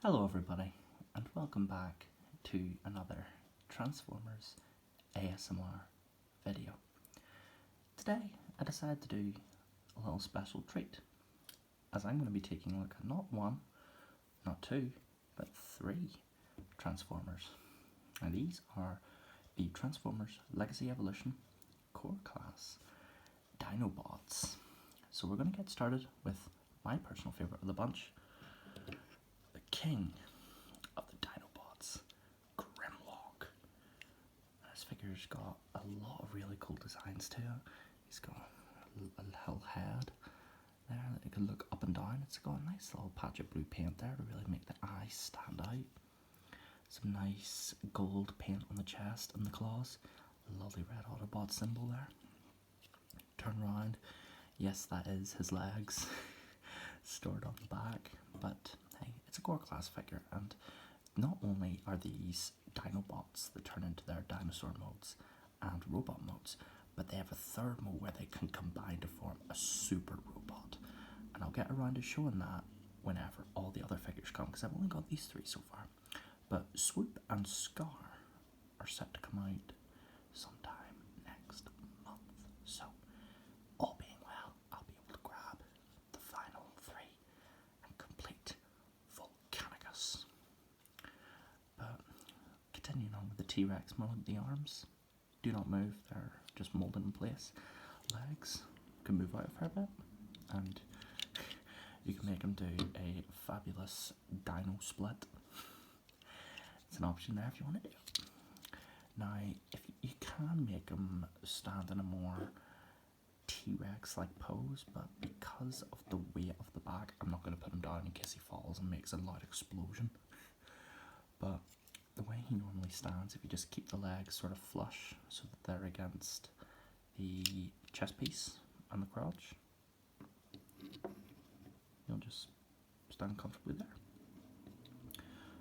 Hello everybody and welcome back to another Transformers ASMR video. Today I decided to do a little special treat as I'm going to be taking a look at not one, not two, but three Transformers. And these are the Transformers Legacy Evolution Core Class Dinobots. So we're going to get started with my personal favourite of the bunch, the king of the Dinobots, Grimlock. This figure's got a lot of really cool designs to it. He's got a little head there that you can look up and down. It's got a nice little patch of blue paint there to really make the eyes stand out. Some nice gold paint on the chest and the claws. A lovely red Autobot symbol there. Turn around. Yes, that is his legs stored on the back, but hey, it's a core class figure, and not only are these Dinobots that turn into their dinosaur modes and robot modes, but they have a third mode where they can combine to form a super robot, and I'll get around to showing that whenever all the other figures come, because I've only got these three so far. But Swoop and Scarr are set to come out sometime next month, so all being well, I'll be able to grab the final three and complete Volcanicus. But continuing on with the T-Rex mode, the arms do not move, they're just moulded in place. Legs can move out a fair bit, and you can make them do a fabulous dino split. It's an option there if you want to do it. Now, if you can make them stand in a more T-Rex-like pose, but because of the weight of the back, I'm not going to put him down in case he falls and makes a loud explosion. But the way he normally stands, if you just keep the legs sort of flush so that they're against the chest piece and the crotch, you'll just stand comfortably there.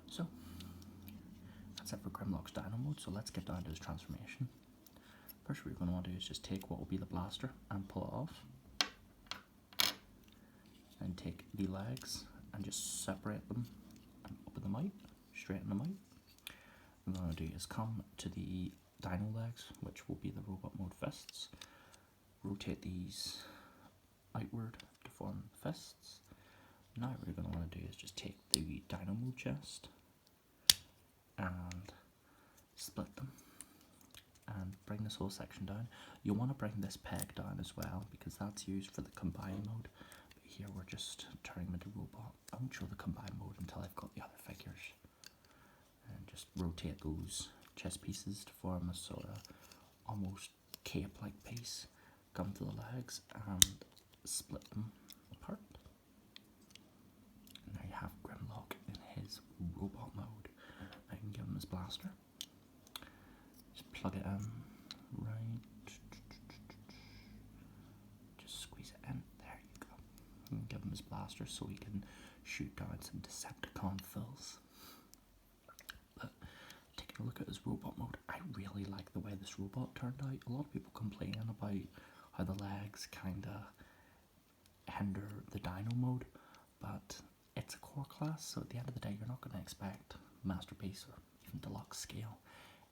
So that's it for Grimlock's Dino mode, so let's get down to his transformation. First what you're going to want to do is just take what will be the blaster and pull it off. And take the legs and just separate them and open them out, straighten them out. What I'm going to do is come to the dino legs, which will be the robot mode fists. Rotate these outward to form fists. Now what you're going to want to do is just take the dino mode chest and split them and bring this whole section down. You'll want to bring this peg down as well because that's used for the combine mode, but here we're just turning them into robot. I won't show the combine mode until I've got the other figures. And just rotate those chest pieces to form a sort of almost cape like piece. Come to the legs and split them apart. And now you have Grimlock in his robot mode. I can give him his blaster. Just plug it in, right. Just squeeze it in. There you go. And give him his blaster so he can shoot down some Decepticon fills. But taking a look at his robot mode, I really like the way this robot turned out. A lot of people complaining about how the legs kinda hinder the dino mode, but it's a core class, so at the end of the day you're not going to expect masterpiece or even deluxe scale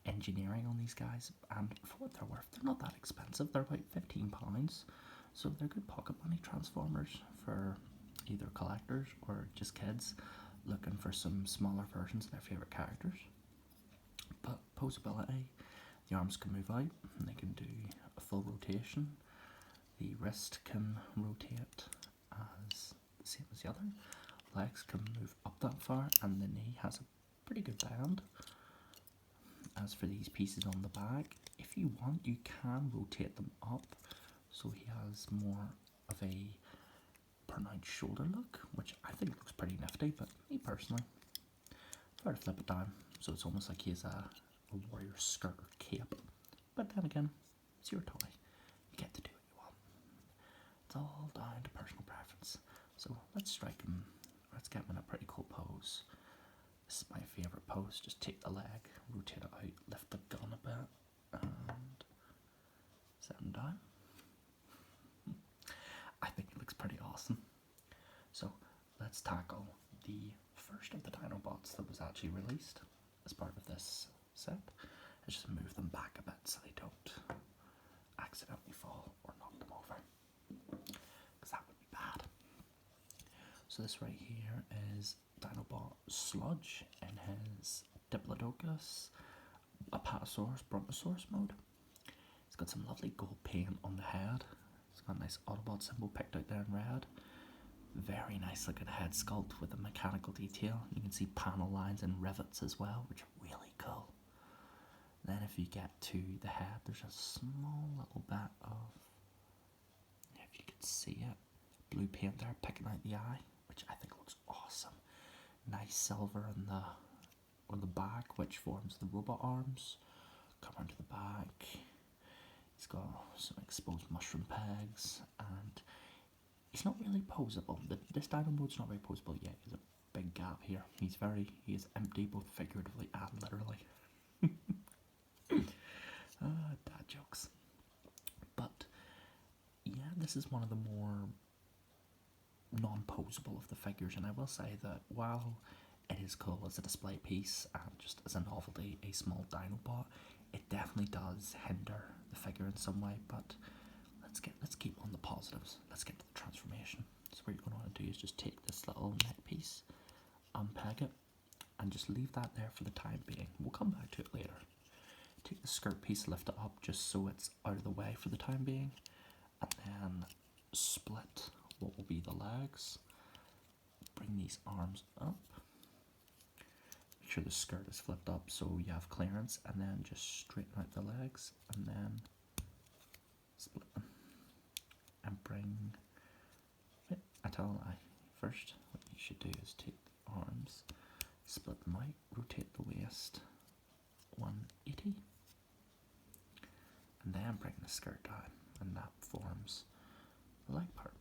engineering on these guys, and for what they're worth, they're not that expensive. They're about £15, so they're good pocket money Transformers for either collectors or just kids looking for some smaller versions of their favourite characters. But posability, the arms can move out and they can do a full rotation. The wrist can rotate as the same as the other. Legs can move up that far, and the knee has a pretty good bend. As for these pieces on the back, if you want, you can rotate them up so he has more of a pronounced shoulder look, which I think looks pretty nifty, but me personally, I prefer to flip it down so it's almost like he has a warrior skirt or cape. But then again, it's your toy. You get to do what you want. It's all down to personal preference. So let's strike him. Let's get him in a pretty cool pose. This is my favourite pose. Just take the leg, rotate it out, lift the gun a bit, and set him down. I think it looks pretty awesome. So let's tackle the first of the Dinobots. Dinobots that was actually released as part of this set. I just move them back a bit so they don't accidentally fall or knock them over, because that would be bad. So this right here is Dinobot Sludge in his Diplodocus Apatosaurus Brontosaurus mode. He's got some lovely gold paint on the head. He's got a nice Autobot symbol picked out there in red. Very nice looking head sculpt with a mechanical detail. You can see panel lines and rivets as well, which are really cool. Then if you get to the head, there's a small little bit of, if you can see it, blue paint there picking out the eye, which I think looks awesome. Nice silver in the back, which forms the robot arms. Come around to the back. He's got some exposed mushroom pegs, and he's not really posable. This Dinobot's not very posable yet. There's a big gap here. He is empty both figuratively and literally. Dad jokes. But yeah, this is one of the more non-posable of the figures, and I will say that while it is cool as a display piece and just as a novelty, a small Dinobot, it definitely does hinder the figure in some way. But let's keep on the positives. Let's get to the transformation. So what you're going to want to do is just take this little neck piece, unpeg it, and just leave that there for the time being. We'll come back to it later. Take the skirt piece, lift it up just so it's out of the way for the time being, and then split what will be the legs. Bring these arms up. Make sure the skirt is flipped up so you have clearance, and then just straighten out the legs, and then split them. And bring, I tell a lie. First, what you should do is take the arms, split them out, rotate the waist 180, and then bring the skirt down, and that forms the leg part.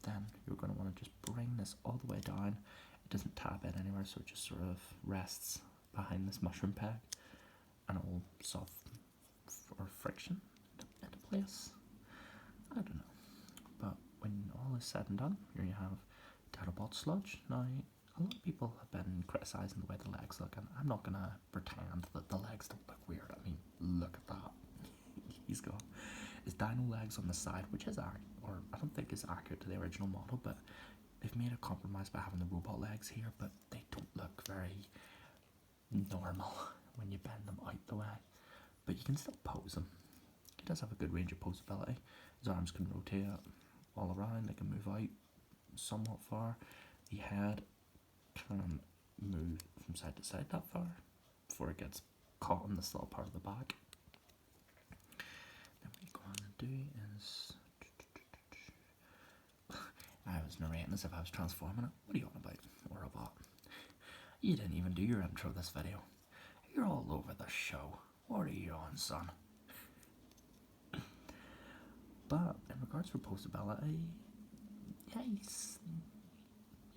Then you're going to want to just bring this all the way down. It doesn't tap in anywhere, so it just sort of rests behind this mushroom peg, and it will solve for friction into place. I don't know, but when all is said and done, here you have Dinobots Sludge. Now, a lot of people have been criticising the way the legs look, and I'm not going to pretend that the legs don't look weird. I mean, look at that. He's got his dino legs on the side, which is or I don't think is accurate to the original model, but they've made a compromise by having the robot legs here, but they don't look very normal when you bend them out the way. But you can still pose him. He does have a good range of posability. His arms can rotate all around, they can move out somewhat far. The head can move from side to side that far before it gets caught in this little part of the back. Then what you're going to do is, I was narrating as if I was transforming it. What are you on about? Or robot? You didn't even do your intro this video. You're all over the show. What are you on, son? But in regards to postability, yeah, he's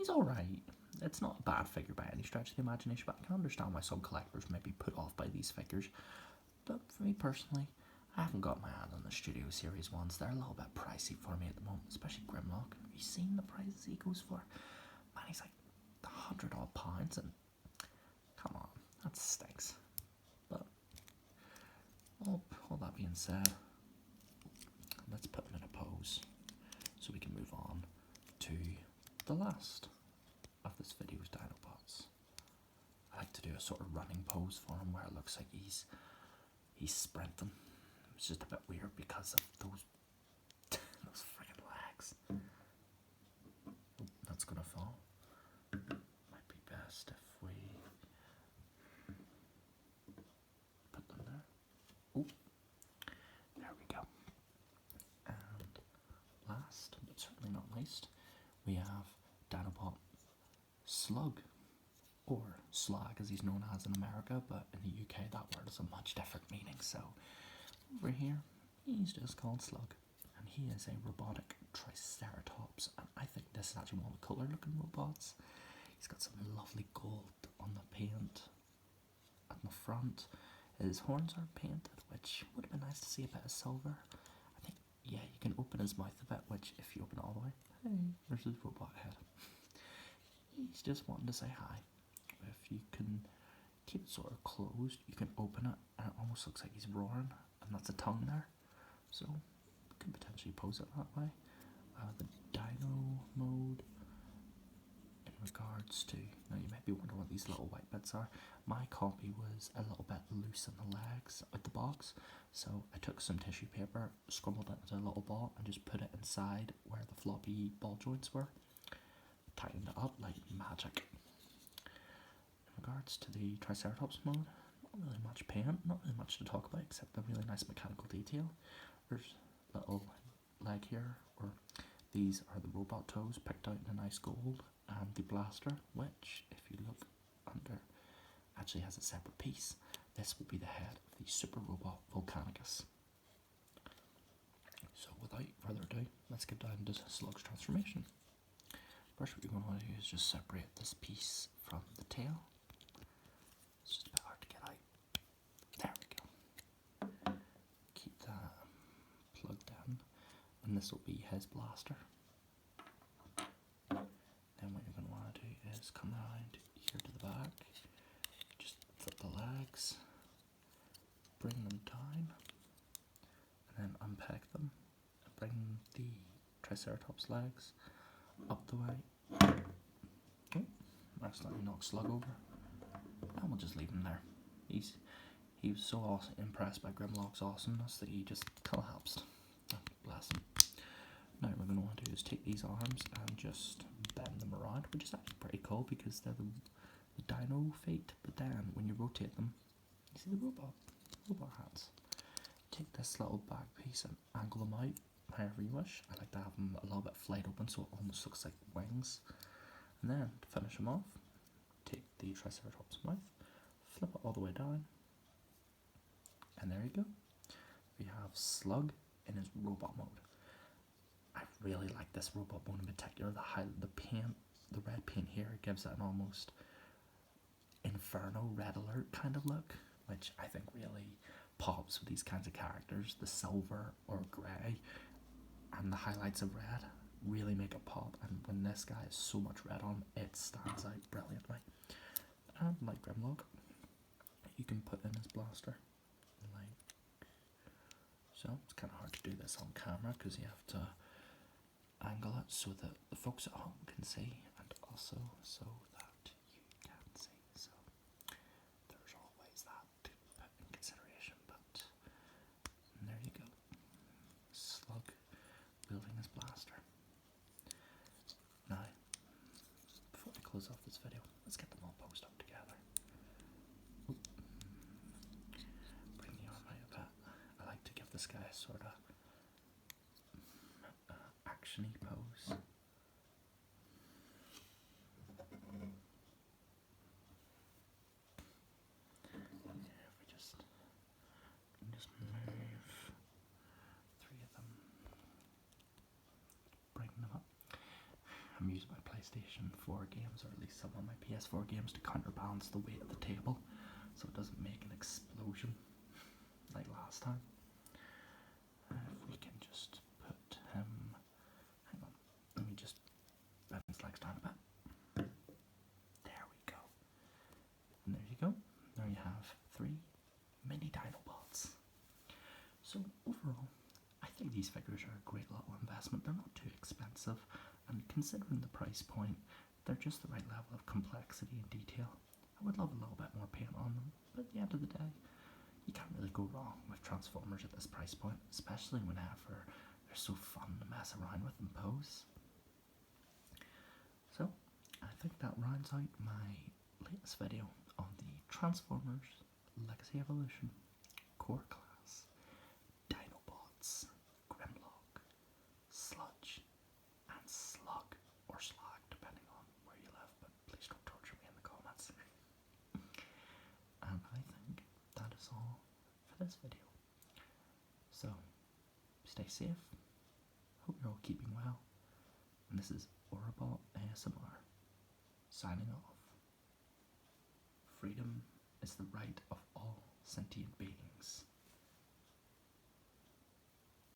alright. It's not a bad figure by any stretch of the imagination, but I can understand why some collectors may be put off by these figures. But for me personally, I haven't got my hand on the Studio Series ones. They're a little bit pricey for me at the moment, especially Grimlock. Have you seen the prices he goes for? Man, he's like £100 odd, and come on, that stinks. But all that being said, let's put him in a pose so we can move on to the last of this video's Dinobots. I like to do a sort of running pose for him where it looks like he's sprinting. It's just a bit weird because of those friggin' legs. Oh, that's gonna fall. Might be best if we put them there. Oh, there we go. And last, but certainly not least, we have Dinobot Slug, or Slag as he's known as in America, but in the UK that word has a much different meaning. So over here, he's just called Slug, and he is a robotic Triceratops, and I think this is actually one of the cooler looking robots. He's got some lovely gold on the paint at the front. His horns are painted, which would have been nice to see a bit of silver. I think, yeah, you can open his mouth a bit, which if you open it all the way, hey, there's his robot head. He's just wanting to say hi. If you can keep it sort of closed, you can open it and it almost looks like he's roaring, and that's a tongue there. So you can potentially pose it that way. The dino mode, in regards to, now you might be wondering what these little white bits are. My copy was a little bit loose in the legs out the box, so I took some tissue paper, scrambled it into a little ball and just put it inside where the floppy ball joints were. Tightened it up like magic. In regards to the Triceratops mode, not really much paint, not really much to talk about except the really nice mechanical detail. There's a little leg here, or these are the robot toes picked out in a nice gold, and the blaster, which if you look under actually has a separate piece. This will be the head of the super robot Volcanicus. So without further ado, let's get down to Slug's transformation. First what you're going to want to do is just separate this piece from the tail. It's just a bit hard to get out. There we go. Keep that plugged in, and this will be his blaster. Then what you're going to want to do is come around here to the back, just flip the legs, bring them down, and then unpeg them, and bring the Triceratops legs up the way. Oh, accidentally knocked Slug over, and we'll just leave him there. He was so impressed by Grimlock's awesomeness that he just collapsed. Oh, bless him. Now what we're going to want to do is take these arms and just bend them around, which is actually pretty cool because they're the dino feet, but then when you rotate them, you see the robot hands. Take this little back piece and angle them out however you wish. I like to have them a little bit flayed open so it almost looks like wings. And then to finish them off, take the Triceratops mouth, flip it all the way down, and there you go. We have Slug in his robot mode. I really like this robot mode in particular. The paint, the red paint here gives it an almost Inferno Red Alert kind of look, which I think really pops with these kinds of characters. The silver or grey and the highlights of red really make it pop, and when this guy has so much red on, it stands out brilliantly. And like Grimlock, you can put in his blaster like so. It's kind of hard to do this on camera because you have to angle it so that the folks at home can see, and also so that you can see. So there's always that to put in consideration. But there you go, Slug wielding his blaster. Now, before I close off this video, let's get them all posed up together. Oop. Bring the arm out a bit. I like to give this guy a sort of actiony pose. If we just move 3 of them, bring them up. I'm using my PlayStation 4 games, or at least some of my PS4 games, to counterbalance the weight of the table so it doesn't make an explosion like last time. If we can just put him, hang on, let me just bend his legs down a bit. There we go. And there you go. Now you have 3 mini Dinobots. So overall, I think these figures are a great little investment. They're not too expensive, and considering the price point, they're just the right level of complexity and detail. I would love a little bit more paint on them, but at the end of the day, you can't really go wrong with Transformers at this price point, especially whenever they're so fun to mess around with and pose. So, I think that rounds out my latest video on the Transformers Legacy Evolution Core Class Dinobots Grimlock, Sludge and Slug, or Slag, depending on where you live, but please don't torture me in the comments. And I think that is all for this video. So, stay safe, hope you're all keeping well, and this is Orabot ASMR, signing off. Freedom is the right of all sentient beings.